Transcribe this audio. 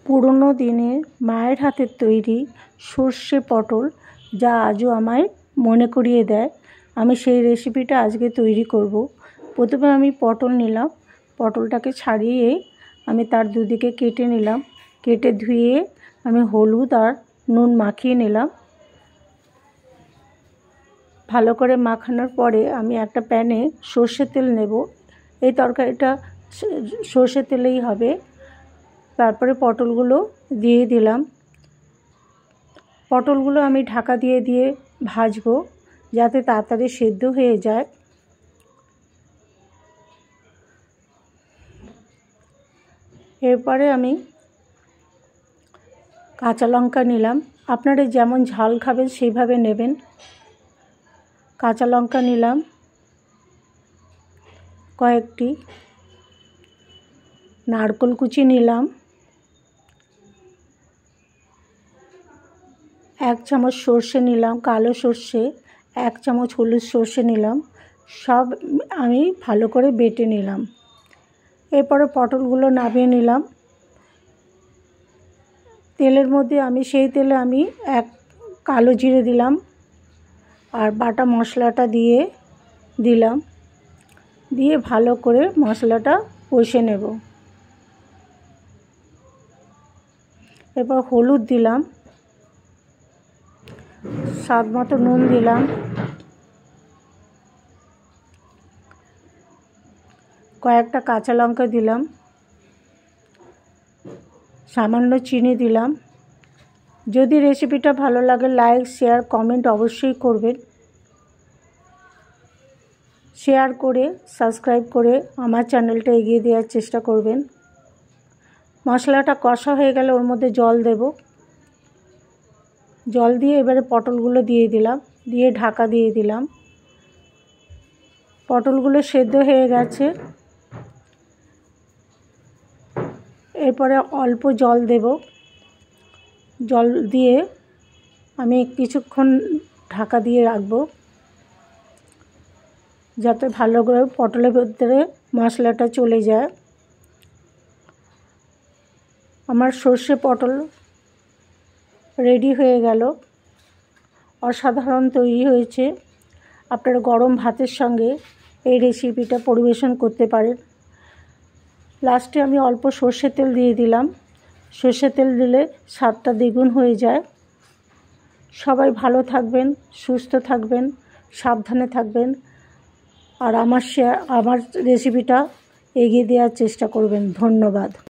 পুরনো দিনের মায়ের হাতের তৈরি সর্ষে পটল, যা আজও আমায় মনে করিয়ে দেয়। আমি সেই রেসিপিটা আজকে তৈরি করব। প্রথমে আমি পটল নিলাম, পটলটাকে ছাড়িয়ে আমি তার দুদিকে কেটে নিলাম, কেটে ধুয়ে আমি হলুদ আর নুন মাখিয়ে নিলাম। ভালো করে মাখানোর পরে আমি একটা প্যানে সর্ষের তেল নেব। এই তরকারিটা সর্ষের তেলেই হবে। তারপরে পটলগুলো দিয়ে দিলাম। পটলগুলো আমি ঢাকা দিয়ে ভাজবো, যাতে তাড়াতাড়ি সেদ্ধ হয়ে যায়। এরপরে আমি কাঁচা লঙ্কা নিলাম। আপনারা যেমন ঝাল খাবেন সেইভাবে নেবেন। কাঁচা লঙ্কা নিলাম কয়েকটি, নারকেল কুচি নিলাম, 1 চামচ সর্ষে নিলাম, কালো সর্ষে, 1 চামচ হলুদ সর্ষে নিলাম। সব আমি ভালো করে বেটে নিলাম। এরপরে পটলগুলো নামিয়ে নিলাম। তেলের মধ্যে সেই তেলে আমি 1 কালো জিরে দিলাম আর বাটা মশলাটা দিলাম, দিয়ে ভালো করে মশলাটা কষে নেব। এরপর হলুদ দিলাম, স্বাদ মতো নুন দিলাম, কয়েকটা কাঁচা লঙ্কা দিলাম, সামান্য চিনি দিলাম। যদি রেসিপিটা ভালো লাগে লাইক, শেয়ার, কমেন্ট অবশ্যই করবেন। শেয়ার করে সাবস্ক্রাইব করে আমার চ্যানেলটা এগিয়ে দেওয়ার চেষ্টা করবেন। মশলাটা কষা হয়ে গেলে ওর মধ্যে জল দেব। জল দিয়ে এবারে পটলগুলো দিয়ে দিলাম, দিয়ে ঢাকা দিয়ে দিলাম। পটলগুলো সেদ্ধ হয়ে গেছে। এরপরে অল্প জল দেব। জল দিয়ে আমি কিছুক্ষণ ঢাকা দিয়ে রাখবো, যাতে ভালো করে পটলের ভেতরে মশলাটা চলে যায়। আমার সর্ষে পটল রেডি হয়ে গেল। অসাধারণ তৈরি হয়েছে। আপনারা গরম ভাতের সঙ্গে এই রেসিপিটা পরিবেশন করতে পারেন। লাস্টে আমি অল্প সর্ষের তেল দিয়ে দিলাম। সর্ষের তেল দিলে স্বাদটা দ্বিগুণ হয়ে যায়। সবাই ভালো থাকবেন, সুস্থ থাকবেন, সাবধানে থাকবেন, আর আমার রেসিপিটা এগিয়ে দেওয়ার চেষ্টা করবেন। ধন্যবাদ।